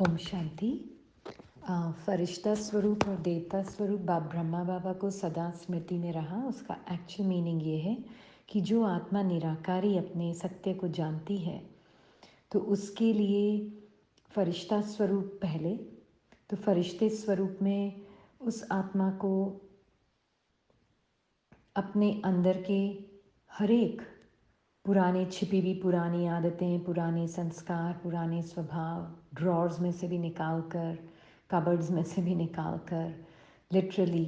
ओम शांति। फरिश्ता स्वरूप और देवता स्वरूप ब्रह्मा बाबा को सदा स्मृति में रहा। उसका एक्चुअल मीनिंग ये है कि जो आत्मा निराकारी अपने सत्य को जानती है तो उसके लिए फरिश्ता स्वरूप पहले, तो फरिश्ते स्वरूप में उस आत्मा को अपने अंदर के हर एक पुराने छिपी हुई पुरानी आदतें, पुराने संस्कार, पुराने स्वभाव ड्रॉर्स में से भी निकाल कर, कबर्ड्स में से भी निकाल कर लिटरली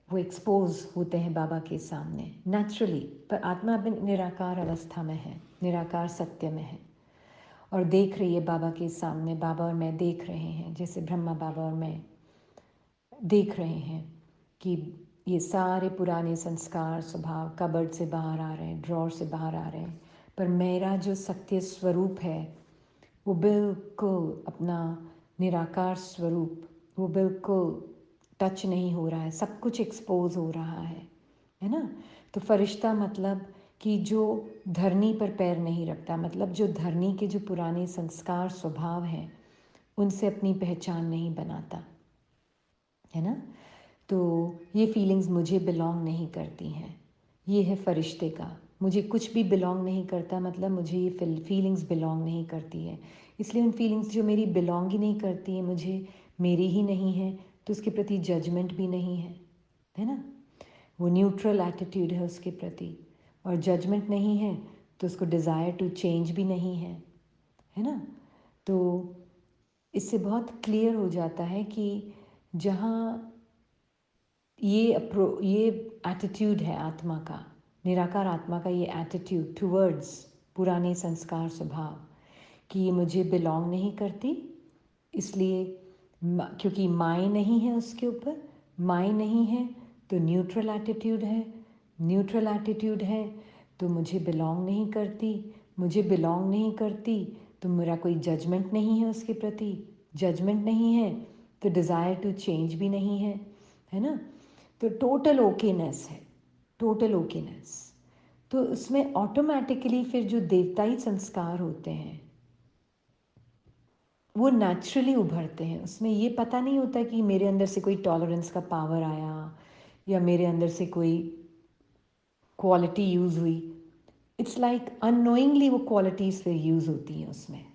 वो एक्सपोज होते हैं बाबा के सामने नेचुरली। पर आत्मा अपनी निराकार अवस्था में है, निराकार सत्य में है और देख रही है बाबा के सामने। बाबा और मैं देख रहे हैं, जैसे ब्रह्मा बाबा और मैं देख रहे हैं कि ये सारे पुराने संस्कार स्वभाव कबर्ड से बाहर आ रहे हैं, ड्रॉर से बाहर आ रहे हैं, पर मेरा जो सत्य स्वरूप है वो बिल्कुल अपना निराकार स्वरूप, वो बिल्कुल टच नहीं हो रहा है, सब कुछ एक्सपोज हो रहा है ना। तो फरिश्ता मतलब कि जो धरनी पर पैर नहीं रखता, मतलब जो धरनी के जो पुराने संस्कार स्वभाव हैं उनसे अपनी पहचान नहीं बनाता, है ना। तो ये फीलिंग्स मुझे बिलोंग नहीं करती हैं, ये है फरिश्ते का। मुझे कुछ भी बिलोंग नहीं करता, मतलब मुझे ये फीलिंग्स बिलोंग नहीं करती है। इसलिए उन फीलिंग्स जो मेरी बिलोंग ही नहीं करती है, मुझे मेरी ही नहीं है, तो उसके प्रति जजमेंट भी नहीं है ना। वो न्यूट्रल एटीट्यूड है उसके प्रति, और जजमेंट नहीं है तो उसको डिज़ायर टू चेंज भी नहीं है ना। तो इससे बहुत क्लियर हो जाता है कि जहाँ ये एटीट्यूड है आत्मा का, निराकार आत्मा का ये एटीट्यूड टुवर्ड्स पुराने संस्कार स्वभाव कि ये मुझे बिलोंग नहीं करती, इसलिए क्योंकि माय नहीं है उसके ऊपर, माय नहीं है तो न्यूट्रल एटीट्यूड है, न्यूट्रल एटीट्यूड है तो मुझे बिलोंग नहीं करती, मुझे बिलोंग नहीं करती तो मेरा कोई जजमेंट नहीं है उसके प्रति, जजमेंट नहीं है तो डिज़ायर टू चेंज भी नहीं है ना। तो टोटल ओकेनेस है, टोटल ओकेनेस। तो उसमें ऑटोमेटिकली फिर जो देवताई संस्कार होते हैं वो नेचुरली उभरते हैं। उसमें ये पता नहीं होता कि मेरे अंदर से कोई टॉलरेंस का पावर आया या मेरे अंदर से कोई क्वालिटी यूज़ हुई। इट्स लाइक अननोइंगली वो क्वालिटीज़ फिर यूज़ होती हैं उसमें,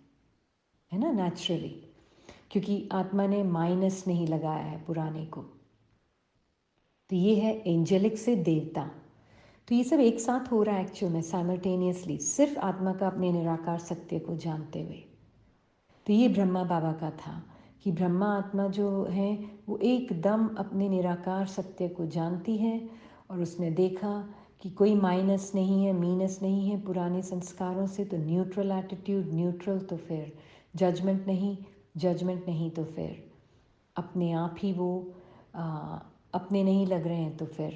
है ना, नेचुरली, क्योंकि आत्मा ने माइनस नहीं लगाया है पुराने को। तो ये है एंजेलिक से देवता। तो ये सब एक साथ हो रहा है एक्चुअल में, साइमल्टेनियसली, सिर्फ आत्मा का अपने निराकार सत्य को जानते हुए। तो ये ब्रह्मा बाबा का था कि ब्रह्मा आत्मा जो है वो एकदम अपने निराकार सत्य को जानती है और उसने देखा कि कोई माइनस नहीं है, मीनस नहीं है पुराने संस्कारों से, तो न्यूट्रल एटीट्यूड, न्यूट्रल तो फिर जजमेंट नहीं, जजमेंट नहीं तो फिर अपने आप ही वो अपने नहीं लग रहे हैं, तो फिर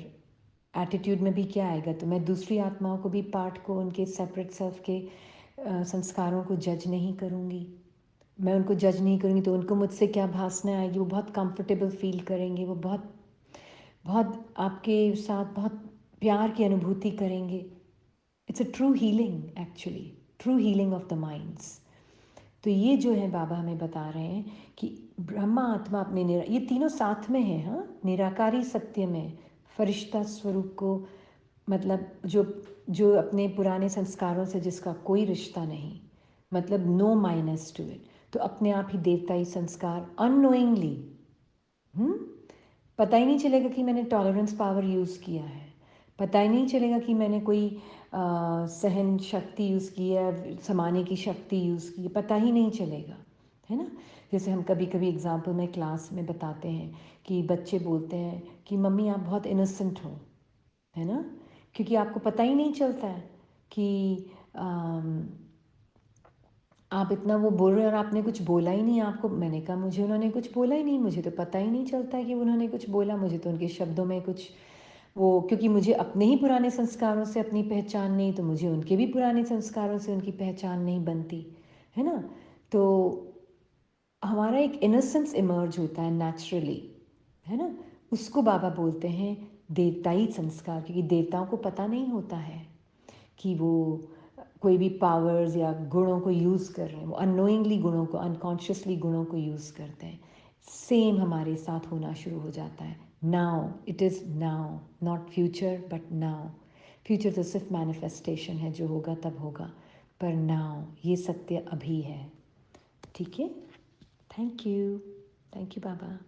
एटीट्यूड में भी क्या आएगा। तो मैं दूसरी आत्माओं को भी, पार्ट को, उनके सेपरेट सेल्फ के संस्कारों को जज नहीं करूँगी। मैं उनको जज नहीं करूँगी तो उनको मुझसे क्या भासना आएगी, वो बहुत कंफर्टेबल फील करेंगे, वो बहुत बहुत आपके साथ बहुत प्यार की अनुभूति करेंगे। It's a true healing, actually true healing of the minds. तो ये जो है बाबा हमें बता रहे हैं कि ब्रह्मा आत्मा अपने ये तीनों साथ में है, हाँ, निराकारी सत्य में फरिश्ता स्वरूप को, मतलब जो जो अपने पुराने संस्कारों से जिसका कोई रिश्ता नहीं, मतलब नो माइनस टू इट, तो अपने आप ही देवताई संस्कार अननोइंगली, पता ही नहीं चलेगा कि मैंने टॉलरेंस पावर यूज़ किया है, पता ही नहीं चलेगा कि मैंने कोई सहन शक्ति यूज़ की है, समाने की शक्ति यूज़ की है, पता ही नहीं चलेगा, है ना। जैसे हम कभी कभी एग्जाम्पल में क्लास में बताते हैं कि बच्चे बोलते हैं कि मम्मी आप बहुत इनोसेंट हो, है ना, क्योंकि आपको पता ही नहीं चलता है कि आप इतना वो बोल रहे हो और आपने कुछ बोला ही नहीं। आपको, मैंने कहा मुझे उन्होंने कुछ बोला ही नहीं, मुझे तो पता ही नहीं चलता है कि उन्होंने कुछ बोला, मुझे तो उनके शब्दों में कुछ वो, क्योंकि मुझे अपने ही पुराने संस्कारों से अपनी पहचान नहीं, तो मुझे उनके भी पुराने संस्कारों से उनकी पहचान नहीं बनती, है ना। तो हमारा एक इनोसेंस इमर्ज होता है नेचुरली, है ना। उसको बाबा बोलते हैं देवताई संस्कार, क्योंकि देवताओं को पता नहीं होता है कि वो कोई भी पावर्स या गुणों को यूज़ कर रहे हैं, वो अननोइंगली गुणों को, अनकॉन्शियसली गुणों को यूज़ करते हैं, सेम हमारे साथ होना शुरू हो जाता है। Now, it is now, not future but now. Future तो सिर्फ मैनिफेस्टेशन है, जो होगा तब होगा, पर नाउ ये सत्य अभी है। ठीक है? Thank you Baba.